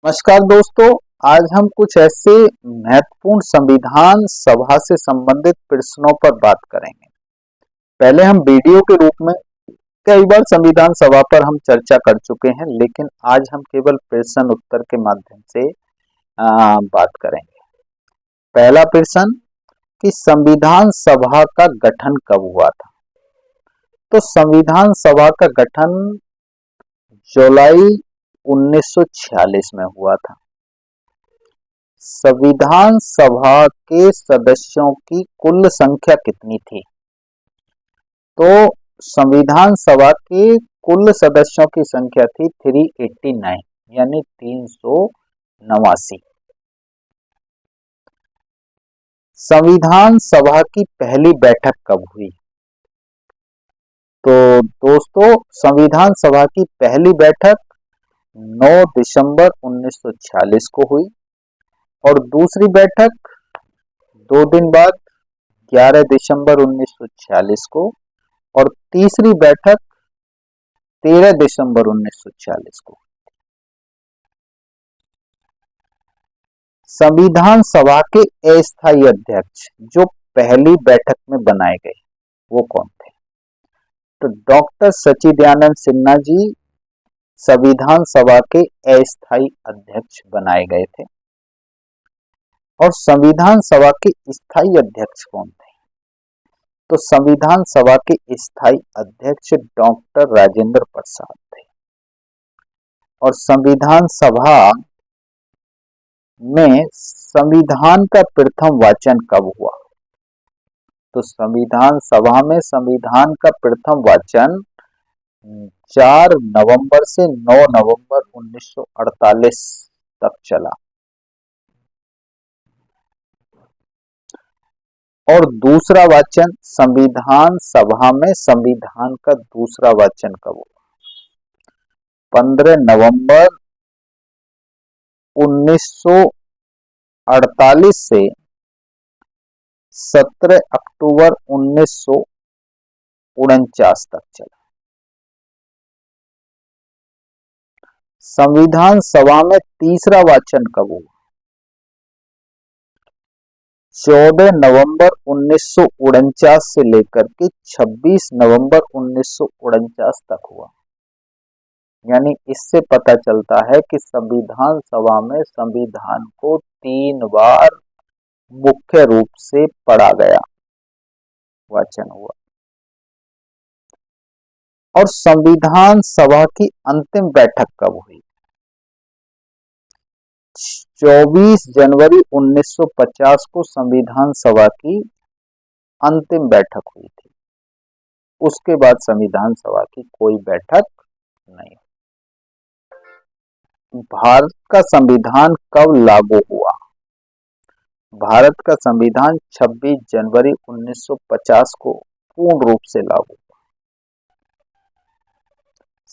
नमस्कार दोस्तों। आज हम कुछ ऐसे महत्वपूर्ण संविधान सभा से संबंधित प्रश्नों पर बात करेंगे। पहले हम वीडियो के रूप में कई बार संविधान सभा पर हम चर्चा कर चुके हैं, लेकिन आज हम केवल प्रश्न उत्तर के माध्यम से बात करेंगे। पहला प्रश्न कि संविधान सभा का गठन कब हुआ था? तो संविधान सभा का गठन जुलाई 1946 में हुआ था। संविधान सभा के सदस्यों की कुल संख्या कितनी थी? तो संविधान सभा के कुल सदस्यों की संख्या थी 389, यानी 389। संविधान सभा की पहली बैठक कब हुई? तो दोस्तों, संविधान सभा की पहली बैठक 9 दिसंबर 1946 को हुई और दूसरी बैठक 2 दिन बाद 11 दिसंबर 1946 को और तीसरी बैठक 13 दिसंबर 1946 को। संविधान सभा के अस्थायी अध्यक्ष जो पहली बैठक में बनाए गए वो कौन थे? तो डॉक्टर सच्चिदानंद सिन्हा जी संविधान सभा के अस्थायी अध्यक्ष बनाए गए थे। और संविधान सभा के स्थायी अध्यक्ष कौन थे? तो संविधान सभा के स्थायी अध्यक्ष डॉक्टर राजेंद्र प्रसाद थे। और संविधान सभा में संविधान का प्रथम वाचन कब हुआ? तो संविधान सभा में संविधान का प्रथम वाचन 4 नवंबर से 9 नवंबर 1948 तक चला। और दूसरा वाचन संविधान सभा में संविधान का दूसरा वाचन कब हुआ? 15 नवंबर 1948 से 17 अक्टूबर 1949 तक चला। संविधान सभा में तीसरा वाचन कब हुआ? 14 नवंबर 1949 से लेकर के 26 नवंबर 1949 तक हुआ। यानी इससे पता चलता है कि संविधान सभा में संविधान को 3 बार मुख्य रूप से पढ़ा गया, वाचन हुआ। और संविधान सभा की अंतिम बैठक कब हुई? 24 जनवरी 1950 को संविधान सभा की अंतिम बैठक हुई थी। उसके बाद संविधान सभा की कोई बैठक नहीं। भारत का संविधान कब लागू हुआ? भारत का संविधान 26 जनवरी 1950 को पूर्ण रूप से लागू हुआ।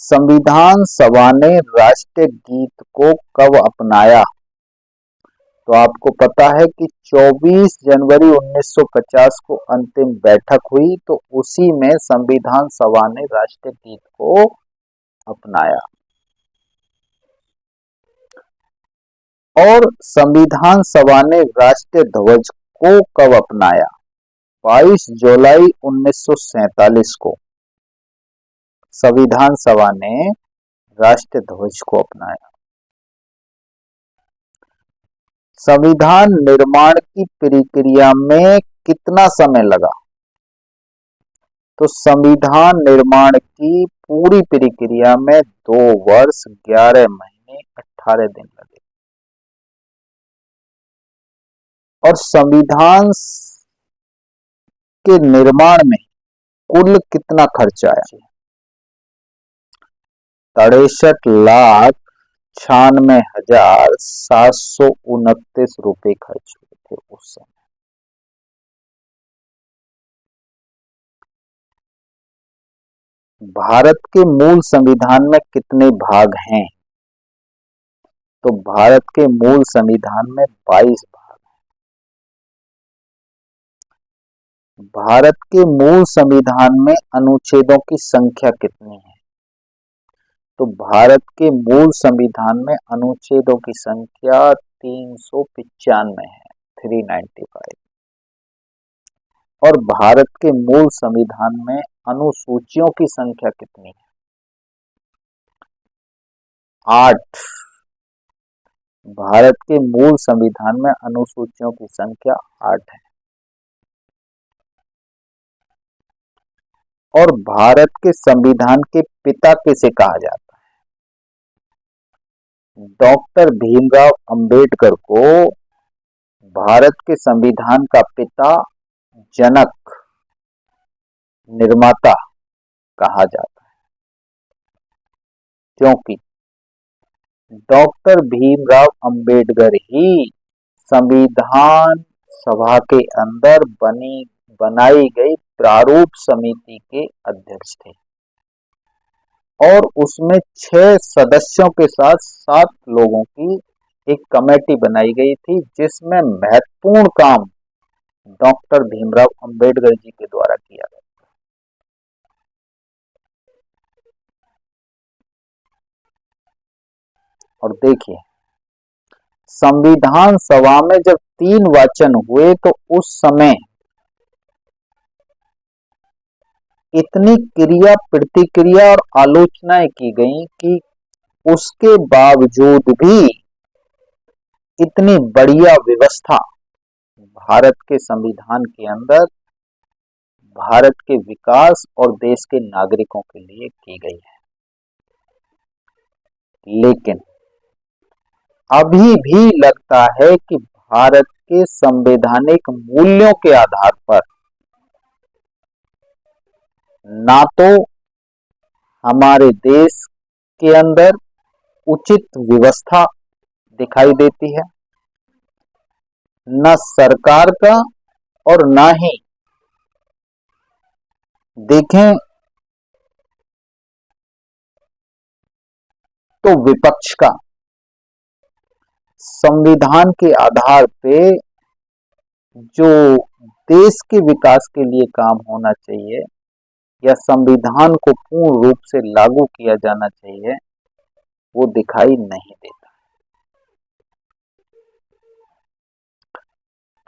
संविधान सभा ने राष्ट्रीय गीत को कब अपनाया? तो आपको पता है कि 24 जनवरी 1950 को अंतिम बैठक हुई, तो उसी में संविधान सभा ने राष्ट्रीय गीत को अपनाया। और संविधान सभा ने राष्ट्रीय ध्वज को कब अपनाया? 22 जुलाई 1947 को संविधान सभा ने राष्ट्रीय ध्वज को अपनाया। संविधान निर्माण की प्रक्रिया में कितना समय लगा? तो संविधान निर्माण की पूरी प्रक्रिया में 2 वर्ष 11 महीने 18 दिन लगे। और संविधान के निर्माण में कुल कितना खर्चा आया? 63,96,729 रुपए खर्च हुए थे उस समय। भारत के मूल संविधान में कितने भाग हैं? तो भारत के मूल संविधान में 22 भाग हैं। भारत के मूल संविधान में अनुच्छेदों की संख्या कितनी है? तो भारत के मूल संविधान में अनुच्छेदों की संख्या 395 है, 395। और भारत के मूल संविधान में अनुसूचियों की संख्या कितनी है? 8। भारत के मूल संविधान में अनुसूचियों की संख्या 8 है। और भारत के संविधान के पिता किसे कहा जाता है? डॉक्टर भीमराव अंबेडकर को भारत के संविधान का पिता, जनक, निर्माता कहा जाता है, क्योंकि डॉक्टर भीमराव अंबेडकर ही संविधान सभा के अंदर बनाई गई प्रारूप समिति के अध्यक्ष थे और उसमें 6 सदस्यों के साथ 7 लोगों की एक कमेटी बनाई गई थी, जिसमें महत्वपूर्ण काम डॉक्टर भीमराव अंबेडकर जी के द्वारा किया गया। और देखिए, संविधान सभा में जब 3 वाचन हुए तो उस समय इतनी क्रिया प्रतिक्रिया और आलोचनाएं की गई कि उसके बावजूद भी इतनी बढ़िया व्यवस्था भारत के संविधान के अंदर भारत के विकास और देश के नागरिकों के लिए की गई है। लेकिन अभी भी लगता है कि भारत के संवैधानिक मूल्यों के आधार पर ना तो हमारे देश के अंदर उचित व्यवस्था दिखाई देती है, न सरकार का और ना ही देखें तो विपक्ष का। संविधान के आधार पे जो देश के विकास के लिए काम होना चाहिए या संविधान को पूर्ण रूप से लागू किया जाना चाहिए, वो दिखाई नहीं देता।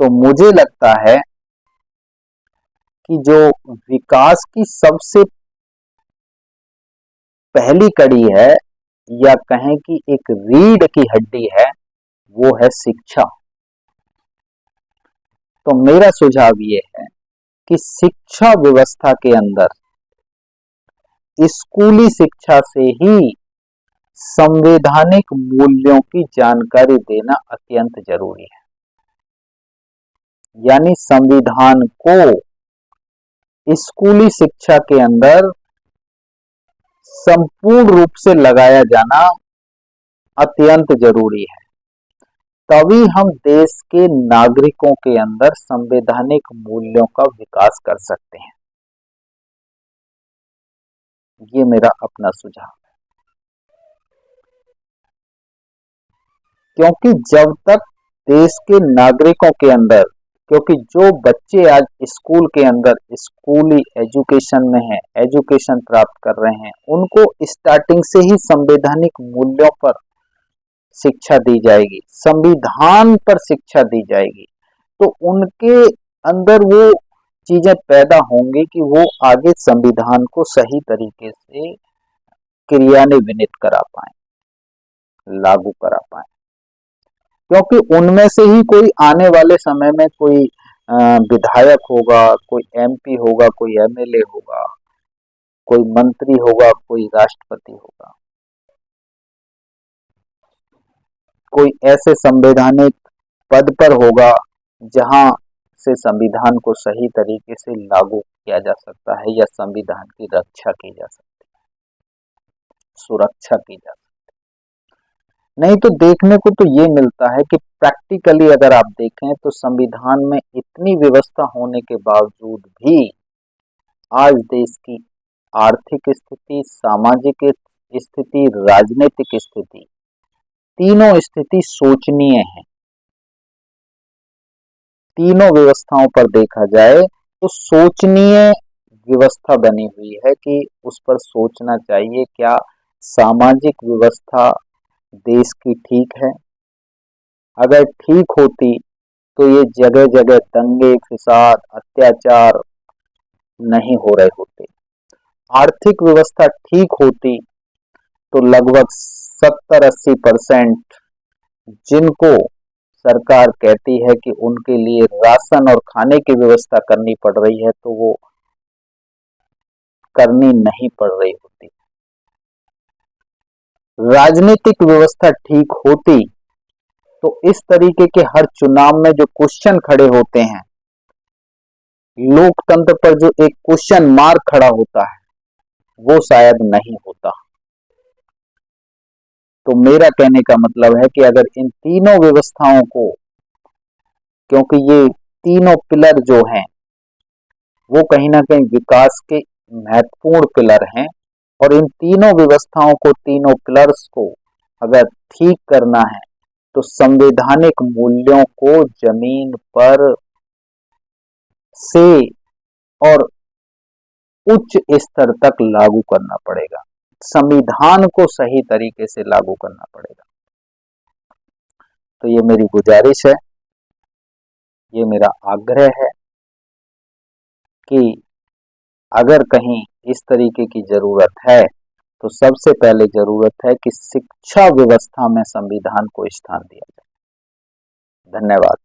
तो मुझे लगता है कि जो विकास की सबसे पहली कड़ी है या कहें कि एक रीढ़ की हड्डी है, वो है शिक्षा। तो मेरा सुझाव ये है कि शिक्षा व्यवस्था के अंदर स्कूली शिक्षा से ही संवैधानिक मूल्यों की जानकारी देना अत्यंत जरूरी है। यानी संविधान को स्कूली शिक्षा के अंदर संपूर्ण रूप से लगाया जाना अत्यंत जरूरी है। तभी हम देश के नागरिकों के अंदर संवैधानिक मूल्यों का विकास कर सकते हैं। ये मेरा अपना सुझाव है, क्योंकि जब तक देश के नागरिकों के अंदर, क्योंकि जो बच्चे आज स्कूल के अंदर स्कूली एजुकेशन में हैं, एजुकेशन प्राप्त कर रहे हैं, उनको स्टार्टिंग से ही संवैधानिक मूल्यों पर शिक्षा दी जाएगी, संविधान पर शिक्षा दी जाएगी, तो उनके अंदर वो चीजें पैदा होंगी कि वो आगे संविधान को सही तरीके से क्रियान्वित करा पाए, लागू करा पाए। क्योंकि उनमें से ही कोई आने वाले समय में कोई विधायक होगा, कोई एमपी होगा, कोई एमएलए होगा, कोई मंत्री होगा, कोई राष्ट्रपति होगा, कोई ऐसे संवैधानिक पद पर होगा जहां से संविधान को सही तरीके से लागू किया जा सकता है या संविधान की रक्षा की जा सकती है, सुरक्षा की जा सकती है। नहीं तो देखने को तो ये मिलता है कि प्रैक्टिकली अगर आप देखें तो संविधान में इतनी व्यवस्था होने के बावजूद भी आज देश की आर्थिक स्थिति, सामाजिक स्थिति, राजनीतिक स्थिति, तीनों स्थिति शोचनीय है। तीनों व्यवस्थाओं पर देखा जाए तो शोचनीय व्यवस्था बनी हुई है कि उस पर सोचना चाहिए क्या सामाजिक व्यवस्था देश की ठीक है। अगर ठीक होती तो ये जगह जगह दंगे फसाद अत्याचार नहीं हो रहे होते। आर्थिक व्यवस्था ठीक होती तो लगभग 70-80% जिनको सरकार कहती है कि उनके लिए राशन और खाने की व्यवस्था करनी पड़ रही है, तो वो करनी नहीं पड़ रही होती। राजनीतिक व्यवस्था ठीक होती तो इस तरीके के हर चुनाव में जो क्वेश्चन खड़े होते हैं, लोकतंत्र पर जो एक क्वेश्चन मार्क खड़ा होता है, वो शायद नहीं होता। तो मेरा कहने का मतलब है कि अगर इन तीनों व्यवस्थाओं को, क्योंकि ये तीनों पिलर जो हैं वो कहीं ना कहीं विकास के महत्वपूर्ण पिलर हैं, और इन तीनों व्यवस्थाओं को, तीनों पिलर्स को अगर ठीक करना है तो संवैधानिक मूल्यों को जमीन पर से और उच्च स्तर तक लागू करना पड़ेगा। संविधान को सही तरीके से लागू करना पड़ेगा। तो ये मेरी गुजारिश है, ये मेरा आग्रह है कि अगर कहीं इस तरीके की जरूरत है तो सबसे पहले जरूरत है कि शिक्षा व्यवस्था में संविधान को स्थान दिया जाए। धन्यवाद।